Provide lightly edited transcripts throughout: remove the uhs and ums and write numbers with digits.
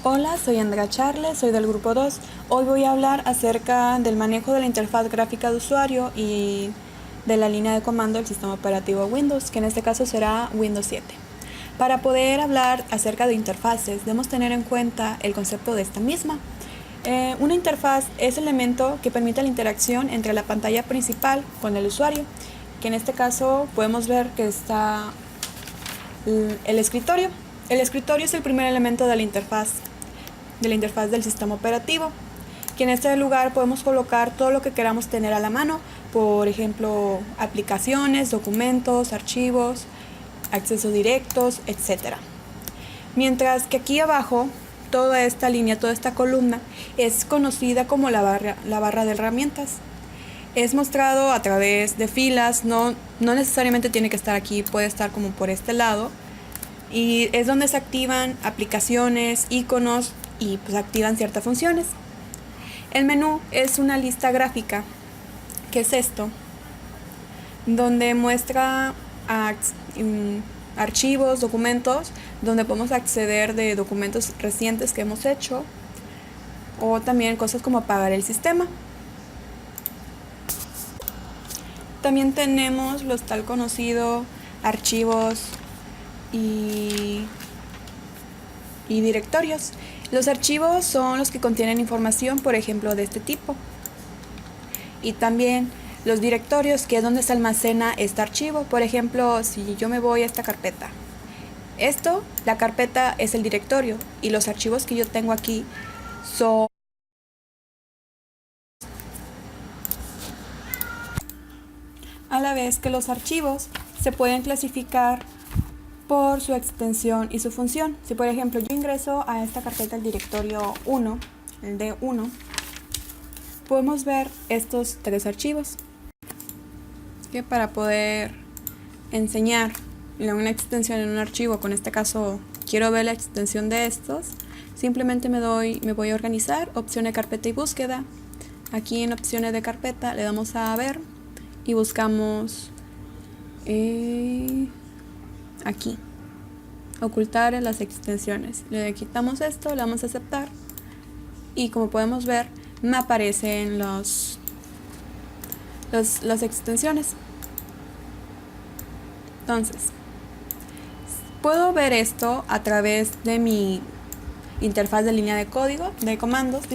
Hola, soy Andrea Charles, soy del grupo 2. Hoy voy a hablar acerca del manejo de la interfaz gráfica de usuario y de la línea de comando del sistema operativo Windows, que en este caso será Windows 7. Para poder hablar acerca de interfaces, debemos tener en cuenta el concepto de esta misma. Una interfaz es el elemento que permite la interacción entre la pantalla principal con el usuario, que en este caso podemos ver que está el escritorio. El escritorio es el primer elemento de la interfaz del sistema operativo, que en este lugar podemos colocar todo lo que queramos tener a la mano, por ejemplo, aplicaciones, documentos, archivos, accesos directos, etc. Mientras que aquí abajo, toda esta línea, toda esta columna, es conocida como la barra de herramientas. Es mostrado a través de filas, no necesariamente tiene que estar aquí, puede estar como por este lado, y es donde se activan aplicaciones, iconos y pues activan ciertas funciones. El menú es una lista gráfica, que es esto, donde muestra archivos, documentos, donde podemos acceder de documentos recientes que hemos hecho, o también cosas como apagar el sistema. También tenemos los tal conocidos archivos y directorios. Los archivos son los que contienen información, por ejemplo, de este tipo. Y también los directorios, que es donde se almacena este archivo. Por ejemplo, si yo me voy a esta carpeta, la carpeta es el directorio, y los archivos que yo tengo aquí son a la vez que los archivos se pueden clasificar por su extensión y su función. Si por ejemplo yo ingreso a esta carpeta, el directorio 1, el D1, podemos ver estos tres archivos, que para poder enseñar una extensión en un archivo, con este caso quiero ver la extensión de estos, simplemente me voy a organizar, opción de carpeta y búsqueda. Aquí en opciones de carpeta le damos a ver y buscamos aquí, ocultar las extensiones. Le quitamos esto, le damos a aceptar, y como podemos ver me aparecen las extensiones. Entonces puedo ver esto a través de mi interfaz de línea de código, de comandos,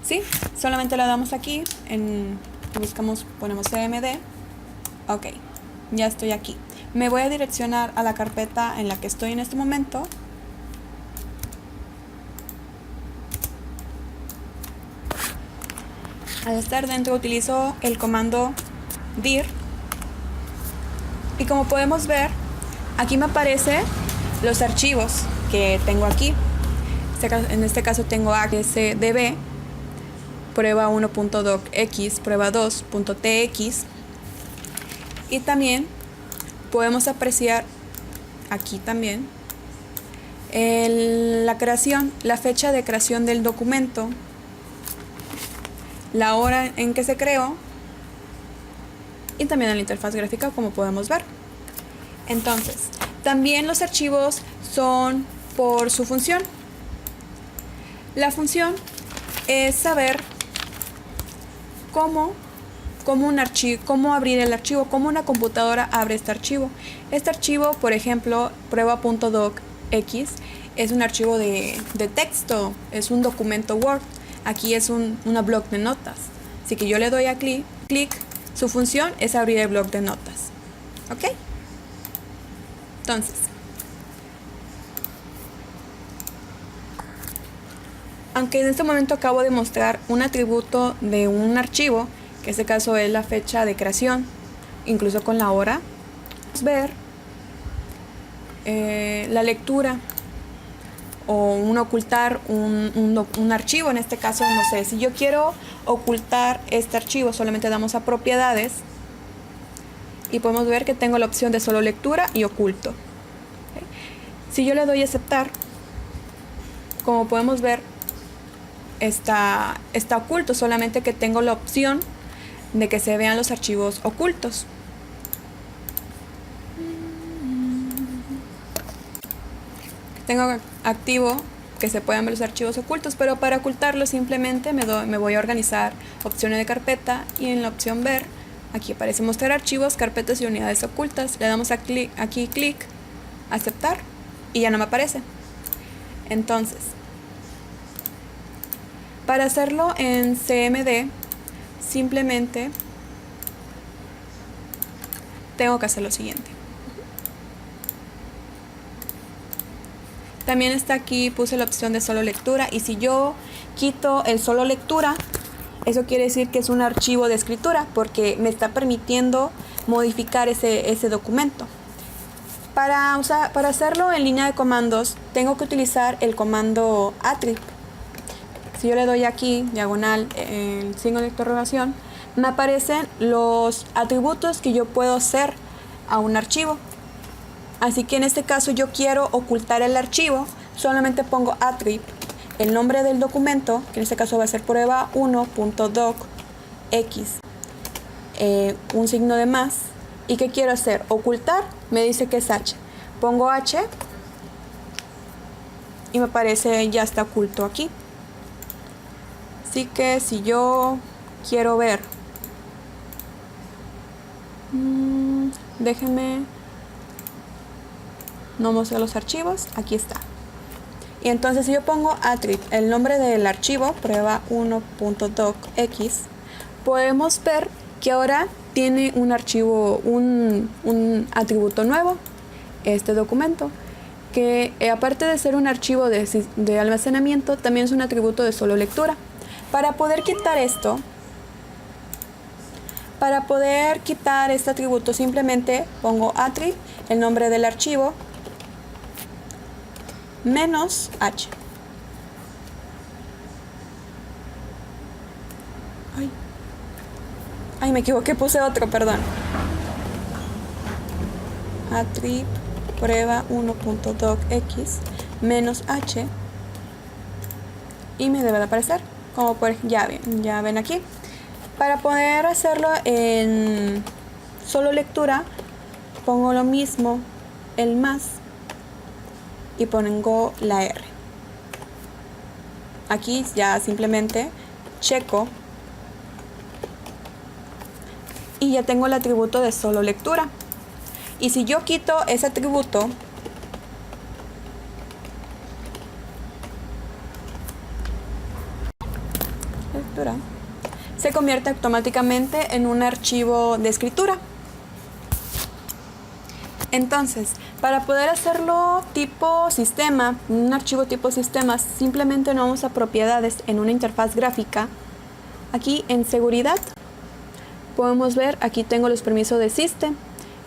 sí, solamente le damos aquí, ponemos cmd, ok, ya estoy aquí. Me voy a direccionar a la carpeta en la que estoy en este momento. Al estar dentro utilizo el comando dir, y como podemos ver, aquí me aparecen los archivos que tengo aquí. En este caso tengo axdb, prueba 1.docx, prueba 2.tx, y también podemos apreciar aquí también la fecha de creación del documento, la hora en que se creó, y también en la interfaz gráfica, como podemos ver. Entonces, también los archivos son por su función. La función es saber cómo abrir el archivo, cómo una computadora abre este archivo. Este archivo, por ejemplo, prueba.docx, es un archivo de texto, es un documento Word. Aquí es una bloc de notas. Así que yo le doy a clic, su función es abrir el bloc de notas. ¿Ok? Entonces, aunque en este momento acabo de mostrar un atributo de un archivo, que en este caso es la fecha de creación, incluso con la hora, podemos ver la lectura o ocultar un archivo. En este caso, no sé, si yo quiero ocultar este archivo, solamente damos a propiedades y podemos ver que tengo la opción de solo lectura y oculto. ¿Okay? Si yo le doy a aceptar, como podemos ver, está oculto, solamente que tengo la opción de que se vean los archivos ocultos. Tengo activo que se puedan ver los archivos ocultos, pero para ocultarlos simplemente me voy a organizar opciones de carpeta y en la opción ver, aquí aparece mostrar archivos, carpetas y unidades ocultas. Le damos aquí clic, aceptar y ya no me aparece. Entonces, para hacerlo en CMD, simplemente tengo que hacer lo siguiente. También está aquí, puse la opción de solo lectura, y si yo quito el solo lectura, eso quiere decir que es un archivo de escritura porque me está permitiendo modificar ese documento. Para hacerlo en línea de comandos, tengo que utilizar el comando attrib. Si yo le doy aquí, diagonal, el signo de interrogación, me aparecen los atributos que yo puedo hacer a un archivo. Así que en este caso yo quiero ocultar el archivo, solamente pongo attrib, el nombre del documento, que en este caso va a ser prueba1.docx, un signo de más. ¿Y qué quiero hacer? Ocultar, me dice que es H. Pongo H y me aparece ya está oculto aquí. Así que si yo quiero ver, déjenme, no mostré los archivos, aquí está. Y entonces si yo pongo attrib, el nombre del archivo, prueba1.docx, podemos ver que ahora tiene un archivo, un atributo nuevo, este documento, que aparte de ser un archivo de almacenamiento, también es un atributo de solo lectura. Para poder quitar esto, para poder quitar este atributo, simplemente pongo attrib, el nombre del archivo, menos H. Ay, me equivoqué, puse otro, perdón. Attrib prueba1.docx menos H y me debe de aparecer, como por ya ven aquí. Para poder hacerlo en solo lectura, pongo lo mismo, el más, y pongo la R. Aquí ya simplemente checo y ya tengo el atributo de solo lectura. Y si yo quito ese atributo, lectura, se convierte automáticamente en un archivo de escritura. Entonces, para poder hacerlo tipo sistema, un archivo tipo sistema, simplemente nos vamos a propiedades en una interfaz gráfica. Aquí en seguridad podemos ver, aquí tengo los permisos de System,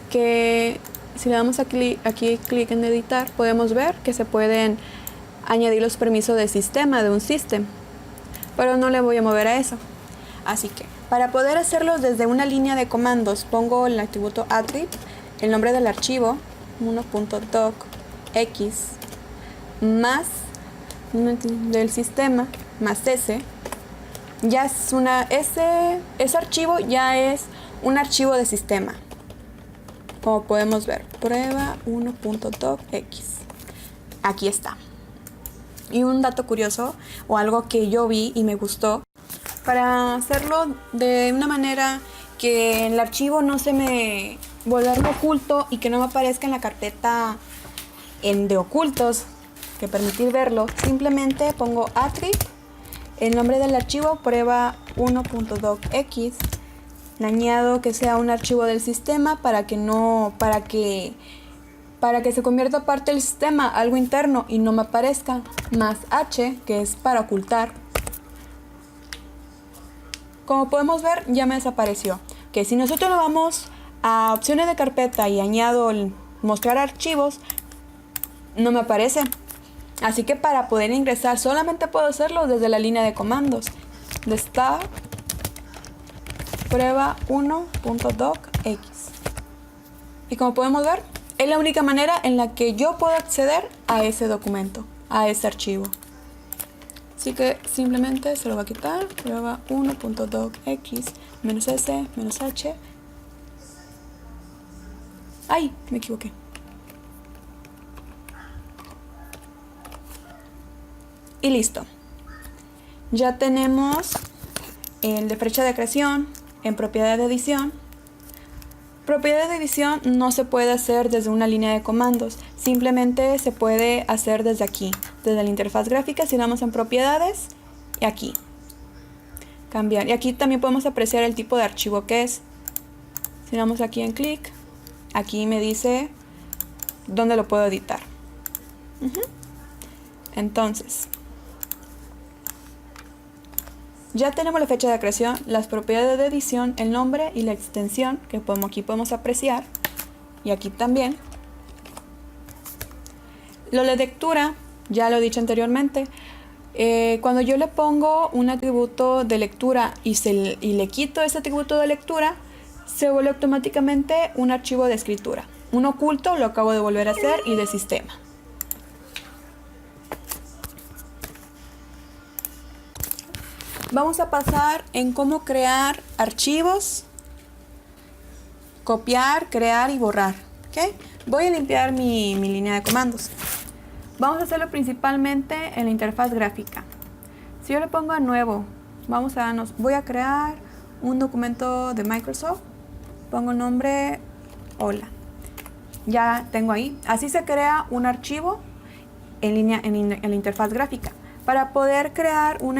que si le damos aquí clic en editar, podemos ver que se pueden añadir los permisos de sistema de un system, pero no le voy a mover a eso. Así que para poder hacerlo desde una línea de comandos, pongo el atributo attrib, el nombre del archivo 1.docx más del sistema más ese. Ya es ese archivo ya es un archivo de sistema, como podemos ver, prueba1.docx. Aquí está. Y un dato curioso o algo que yo vi y me gustó, para hacerlo de una manera que el archivo no se me volverlo oculto y que no me aparezca en la carpeta de ocultos, que permitir verlo, simplemente pongo attrib, el nombre del archivo prueba1.docx, le añado que sea un archivo del sistema para que se convierta parte del sistema, algo interno, y no me aparezca, más H, que es para ocultar. Como podemos ver, ya me desapareció. Que si nosotros nos vamos a opciones de carpeta y añado el mostrar archivos, no me aparece. Así que para poder ingresar solamente puedo hacerlo desde la línea de comandos de esta prueba1.docx. Y como podemos ver, es la única manera en la que yo puedo acceder a ese documento, a ese archivo. Así que simplemente se lo va a quitar, prueba1.docx menos S menos H. ¡Ay! Me equivoqué. Y listo. Ya tenemos el de fecha de creación en propiedad de edición. Propiedad de edición no se puede hacer desde una línea de comandos, simplemente se puede hacer desde aquí, desde la interfaz gráfica. Si damos en propiedades y aquí, cambiar. Y aquí también podemos apreciar el tipo de archivo que es. Si damos aquí en clic, aquí me dice dónde lo puedo editar. Entonces, ya tenemos la fecha de creación, las propiedades de edición, el nombre y la extensión que aquí podemos apreciar, y aquí también. Lo de lectura, ya lo he dicho anteriormente, cuando yo le pongo un atributo de lectura y le quito ese atributo de lectura, se vuelve automáticamente un archivo de escritura. Un oculto lo acabo de volver a hacer y de sistema. Vamos a pasar en cómo crear archivos, copiar, crear y borrar. ¿Okay? Voy a limpiar mi línea de comandos. Vamos a hacerlo principalmente en la interfaz gráfica. Si yo le pongo a nuevo, voy a crear un documento de Microsoft. Pongo el nombre hola. Ya tengo ahí. Así se crea un archivo en la interfaz gráfica. Para poder crear un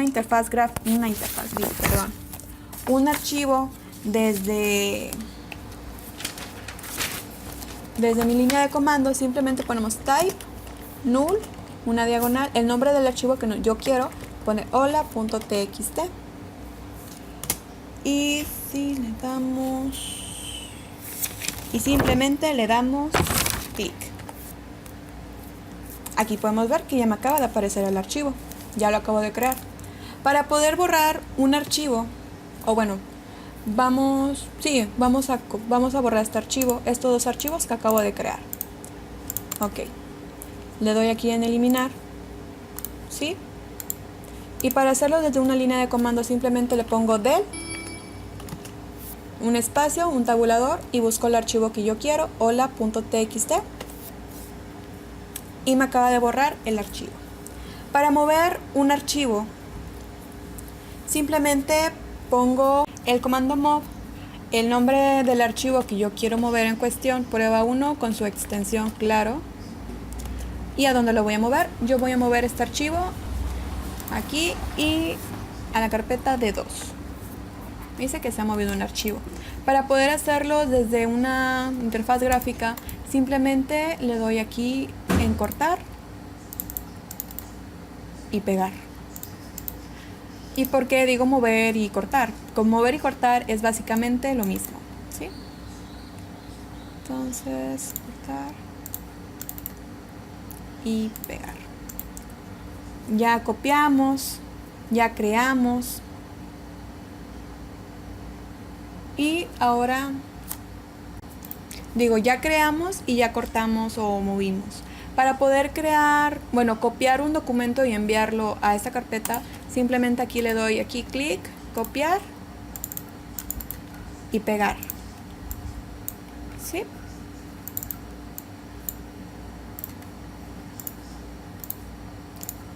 archivo desde mi línea de comando, simplemente ponemos type, null, una diagonal, el nombre del archivo que yo quiero, pone hola.txt. Y si le damos, y simplemente le damos clic. Aquí podemos ver que ya me acaba de aparecer el archivo. Ya lo acabo de crear. Para poder borrar un archivo, o bueno, vamos a borrar este archivo, estos dos archivos que acabo de crear. Ok. Le doy aquí en eliminar. ¿Sí? Y para hacerlo desde una línea de comando simplemente le pongo del, un espacio, un tabulador y busco el archivo que yo quiero, hola.txt. Y me acaba de borrar el archivo. Para mover un archivo, simplemente pongo el comando mov, el nombre del archivo que yo quiero mover en cuestión, prueba 1 con su extensión claro. ¿Y a dónde lo voy a mover? Yo voy a mover este archivo aquí y a la carpeta de 2. Dice que se ha movido un archivo. Para poder hacerlo desde una interfaz gráfica, simplemente le doy aquí en cortar y pegar. ¿Y por qué digo mover y cortar? Con mover y cortar es básicamente lo mismo, ¿sí? Entonces, cortar y pegar. Ya copiamos, ya creamos. Y ahora ya creamos y ya cortamos o movimos. Para poder copiar un documento y enviarlo a esta carpeta, simplemente aquí le doy clic, copiar y pegar. ¿Sí?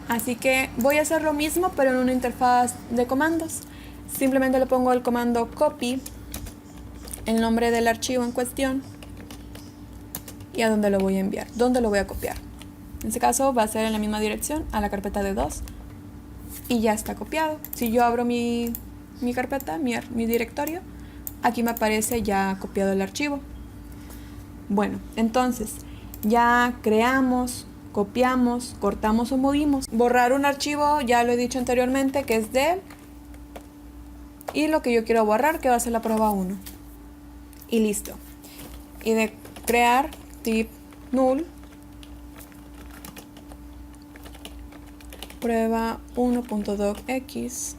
Así que voy a hacer lo mismo, pero en una interfaz de comandos. Simplemente le pongo el comando copy, el nombre del archivo en cuestión y a dónde lo voy a enviar, dónde lo voy a copiar. En este caso va a ser en la misma dirección, a la carpeta de 2, y ya está copiado. Si yo abro mi carpeta, mi directorio, aquí me aparece ya copiado el archivo. Bueno, entonces ya creamos, copiamos, cortamos o movimos. Borrar un archivo, ya lo he dicho anteriormente, que es del, y lo que yo quiero borrar, que va a ser la prueba 1. Y listo. Y de crear tip null, prueba 1.docx,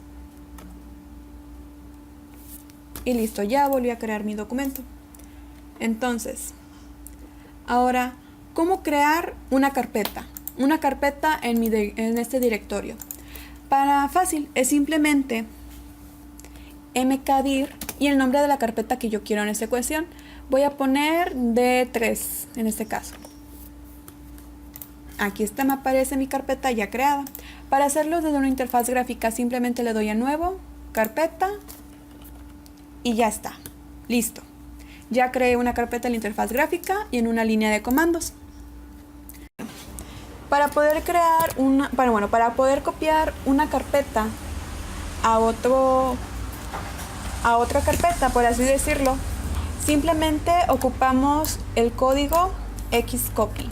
y listo, ya volví a crear mi documento. Entonces, ahora, ¿cómo crear una carpeta? Una carpeta en este directorio. Fácil, es simplemente mkdir y el nombre de la carpeta que yo quiero en esta ecuación. Voy a poner D3 en este caso. Aquí está, me aparece mi carpeta ya creada. Para hacerlo desde una interfaz gráfica simplemente le doy a nuevo, carpeta y ya está. Listo. Ya creé una carpeta en la interfaz gráfica y en una línea de comandos. Para poder crear para poder copiar una carpeta a otra carpeta, por así decirlo, simplemente ocupamos el código xcopy.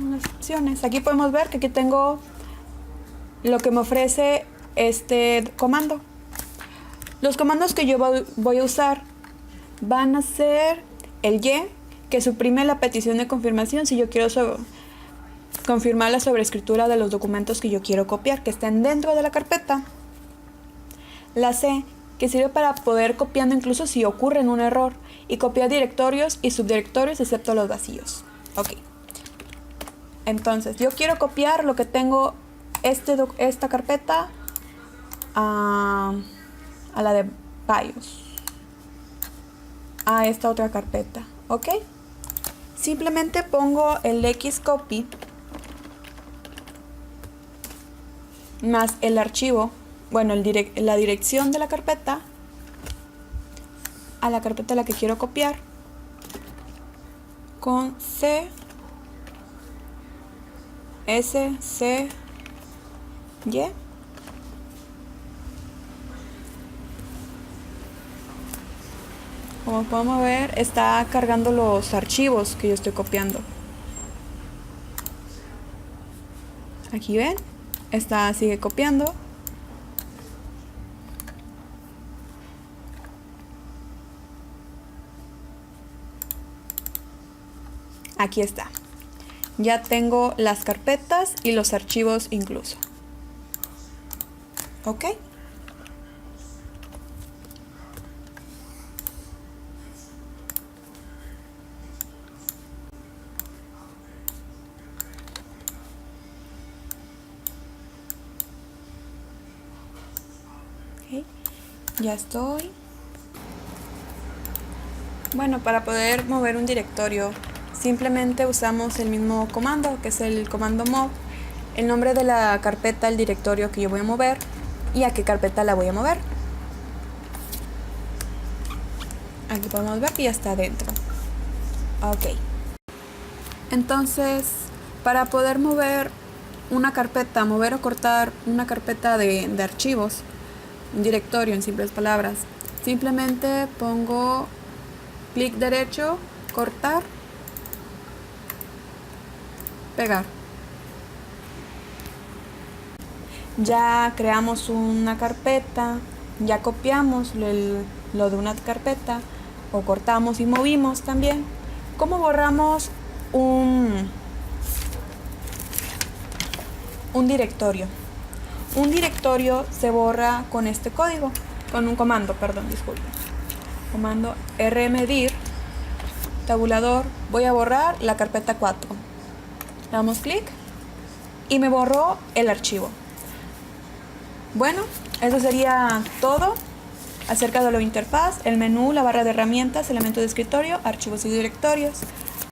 Unas opciones. Aquí podemos ver que aquí tengo lo que me ofrece este comando. Los comandos que yo voy a usar van a ser el y, que suprime la petición de confirmación si yo quiero confirmar la sobreescritura de los documentos que yo quiero copiar, que estén dentro de la carpeta. La C, que sirve para poder copiando incluso si ocurre un error, y copiar directorios y subdirectorios excepto los vacíos. Ok. Entonces, yo quiero copiar lo que tengo esta carpeta a la de BIOS, a esta otra carpeta. Ok. Simplemente pongo el xcopy más el archivo, la dirección de la carpeta a la carpeta a la que quiero copiar con C, S, C, Y. Como podemos ver, está cargando los archivos que yo estoy copiando. Aquí ven, sigue copiando. Aquí está. Ya tengo las carpetas y los archivos incluso. ¿Ok? Ya estoy. Bueno, para poder mover un directorio simplemente usamos el mismo comando, que es el comando mov, el nombre de la carpeta, el directorio que yo voy a mover y a qué carpeta la voy a mover. Aquí podemos ver que ya está dentro. Ok. Entonces, para poder mover una carpeta, mover o cortar una carpeta de archivos, un directorio en simples palabras, simplemente pongo clic derecho, cortar, pegar. Ya creamos una carpeta, ya copiamos lo de una carpeta, o cortamos y movimos también. ¿Cómo borramos un directorio? Un directorio se borra con este código, con un comando, disculpen. Comando rmdir, tabulador, voy a borrar la carpeta 4. Damos clic y me borró el archivo. Bueno, eso sería todo acerca de la interfaz, el menú, la barra de herramientas, elementos de escritorio, archivos y directorios.